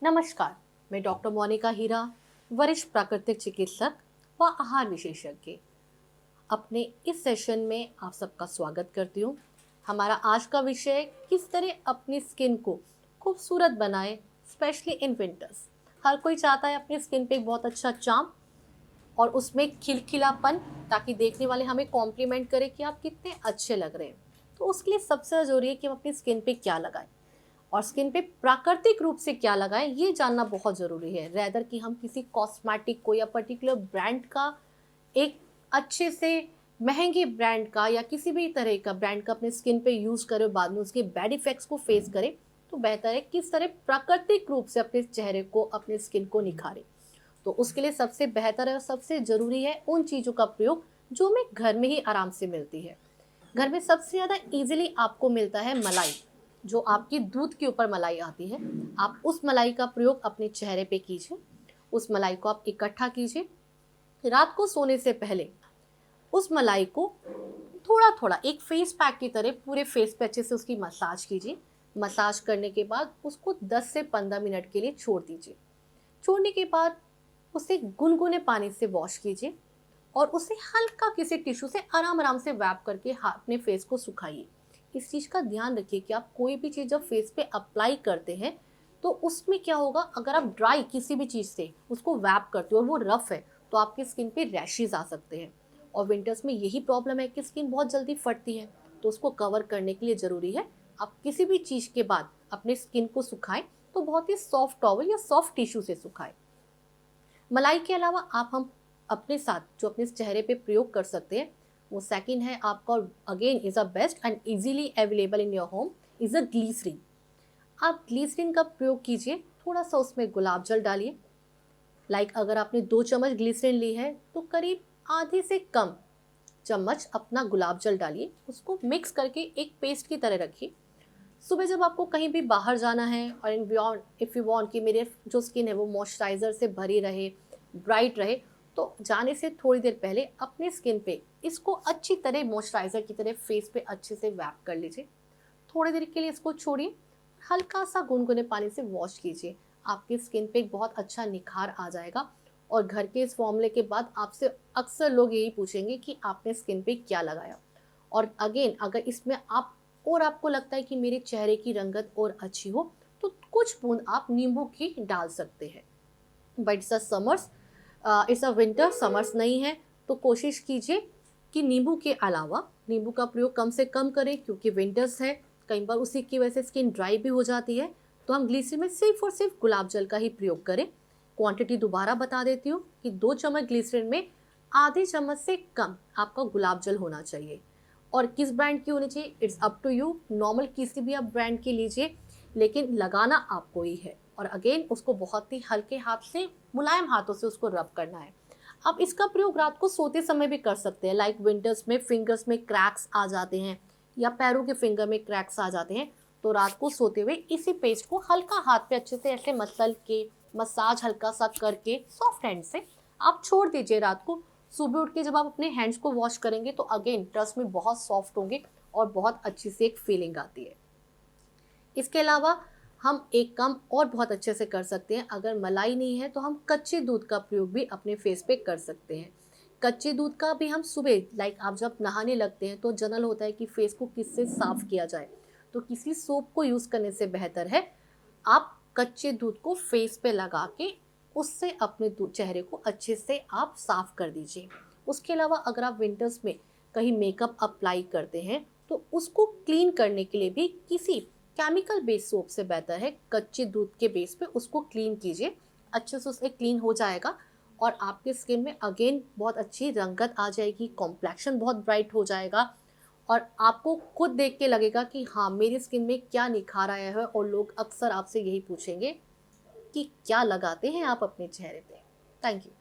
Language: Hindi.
नमस्कार, मैं डॉक्टर मोनिका हीरा, वरिष्ठ प्राकृतिक चिकित्सक व आहार विशेषज्ञ। अपने इस सेशन में आप सबका स्वागत करती हूँ। हमारा आज का विषय किस तरह अपनी स्किन को खूबसूरत बनाए, स्पेशली इन विंटर्स। हर कोई चाहता है अपनी स्किन पे एक बहुत अच्छा चार्म और उसमें खिलखिलापन, ताकि देखने वाले हमें कॉम्प्लीमेंट करें कि आप कितने अच्छे लग रहे हैं। तो उसके लिए सबसे ज़रूरी है कि हम अपनी स्किन पे क्या लगाएं और स्किन पे प्राकृतिक रूप से क्या लगाएं, ये जानना बहुत ज़रूरी है। रेदर कि हम किसी कॉस्मेटिक को या पर्टिकुलर ब्रांड का, एक अच्छे से महंगे ब्रांड का या किसी भी तरह का ब्रांड का अपने स्किन पे यूज़ करें, बाद में उसके बैड इफ़ेक्ट्स को फेस करें। तो बेहतर है किस तरह प्राकृतिक रूप से अपने चेहरे को, अपने स्किन को निखारें। तो उसके लिए सबसे बेहतर है और सबसे ज़रूरी है उन चीज़ों का प्रयोग जो हमें घर में ही आराम से मिलती है। घर में सबसे ज़्यादा ईजिली आपको मिलता है मलाई, जो आपकी दूध के ऊपर मलाई आती है। आप उस मलाई का प्रयोग अपने चेहरे पे कीजिए। उस मलाई को आप इकट्ठा कीजिए। रात को सोने से पहले उस मलाई को थोड़ा थोड़ा एक फेस पैक की तरह पूरे फेस पे अच्छे से उसकी मसाज कीजिए। मसाज करने के बाद उसको 10 से 15 मिनट के लिए छोड़ दीजिए। छोड़ने के बाद उसे गुनगुने पानी से वॉश कीजिए और उसे हल्का किसी टिश्यू से आराम आराम से वैप करके अपने फेस को सुखाइए। इस चीज़ का ध्यान रखिए कि आप कोई भी चीज़ जब फेस पे अप्लाई करते हैं तो उसमें क्या होगा, अगर आप ड्राई किसी भी चीज़ से उसको वैप करते हो और वो रफ है तो आपकी स्किन पे रैशेज आ सकते हैं। और विंटर्स में यही प्रॉब्लम है कि स्किन बहुत जल्दी फटती है। तो उसको कवर करने के लिए ज़रूरी है आप किसी भी चीज़ के बाद अपने स्किन को सुखाएं तो बहुत ही सॉफ्ट टॉवल या सॉफ्ट टिश्यू से सुखाएं। मलाई के अलावा आप हम अपने साथ जो अपने चेहरे पे प्रयोग कर सकते हैं, वो सेकंड है आपका, again is a best and easily available in your home, is a glycerine. आप ग्लीसरीन का प्रयोग कीजिए। थोड़ा सा उसमें गुलाब जल डालिए। अगर आपने 2 चम्मच ग्लीसरीन ली है तो करीब आधे से कम चम्मच अपना गुलाब जल डालिए। उसको मिक्स करके एक पेस्ट की तरह रखिए। सुबह जब आपको कहीं भी बाहर जाना है और इन बियॉन्ड इफ़ यू वांट कि मेरे जो स्किन है वो मॉइस्चराइज़र से भरी रहे, ब्राइट रहे, तो जाने से थोड़ी देर पहले अपने स्किन पे इसको अच्छी तरह मॉइस्चराइज़र की तरह फेस पे अच्छे से वैप कर लीजिए। थोड़ी देर के लिए इसको छोड़िए, हल्का सा गुनगुने पानी से वॉश कीजिए। आपकी स्किन पे एक बहुत अच्छा निखार आ जाएगा। और घर के इस फॉर्मूले के बाद आपसे अक्सर लोग यही पूछेंगे कि आपने स्किन पे क्या लगाया। और अगेन अगर इसमें आप और आपको लगता है कि मेरे चेहरे की रंगत और अच्छी हो तो कुछ बूंद आप नींबू की डाल सकते हैं। But it's a summers, it's a winter, summers नहीं है। तो कोशिश कीजिए कि नींबू के अलावा नींबू का प्रयोग कम से कम करें, क्योंकि विंटर्स है, कई बार उसी की वजह से स्किन ड्राई भी हो जाती है। तो हम ग्लीसरीन में सिर्फ और सिर्फ गुलाब जल का ही प्रयोग करें। क्वांटिटी दोबारा बता देती हूँ कि 2 चम्मच ग्लीसरीन में आधे चम्मच से कम आपका गुलाब जल होना चाहिए। और किस ब्रांड की होनी चाहिए, it's up to you. Normal किसी भी आप ब्रांड की लीजिए, लेकिन लगाना आपको ही है। और अगेन उसको बहुत ही हल्के हाथ से, मुलायम हाथों से उसको रब करना है। आप इसका प्रयोग रात को सोते समय भी कर सकते हैं। विंटर्स में फिंगर्स में क्रैक्स आ जाते हैं या पैरों के फिंगर में क्रैक्स आ जाते हैं, तो रात को सोते हुए इसी पेस्ट को हल्का हाथ पे अच्छे से ऐसे मसल के, मसाज हल्का सा करके सॉफ्ट हैंड से आप छोड़ दीजिए रात को। सुबह उठ के जब आप अपने हैंड्स को वॉश करेंगे तो अगेन ट्रस्ट में बहुत सॉफ्ट होंगे और बहुत अच्छी सी एक फीलिंग आती है। इसके अलावा हम एक काम और बहुत अच्छे से कर सकते हैं। अगर मलाई नहीं है तो हम कच्चे दूध का प्रयोग भी अपने फेस पे कर सकते हैं। कच्चे दूध का भी हम सुबह, आप जब नहाने लगते हैं तो जनरल होता है कि फेस को किससे साफ किया जाए, तो किसी सोप को यूज़ करने से बेहतर है आप कच्चे दूध को फेस पे लगा के उससे अपने चेहरे को अच्छे से आप साफ कर दीजिए। उसके अलावा अगर आप विंटर्स में कहीं मेकअप अप्लाई करते हैं तो उसको क्लीन करने के लिए भी किसी केमिकल बेस्ड सोप से बेहतर है कच्चे दूध के बेस पे उसको क्लीन कीजिए। अच्छे से उससे क्लीन हो जाएगा और आपके स्किन में अगेन बहुत अच्छी रंगत आ जाएगी, कॉम्प्लेक्शन बहुत ब्राइट हो जाएगा और आपको खुद देख के लगेगा कि हाँ, मेरी स्किन में क्या निखार आया है। और लोग अक्सर आपसे यही पूछेंगे कि क्या लगाते हैं आप अपने चेहरे पे। Thank you.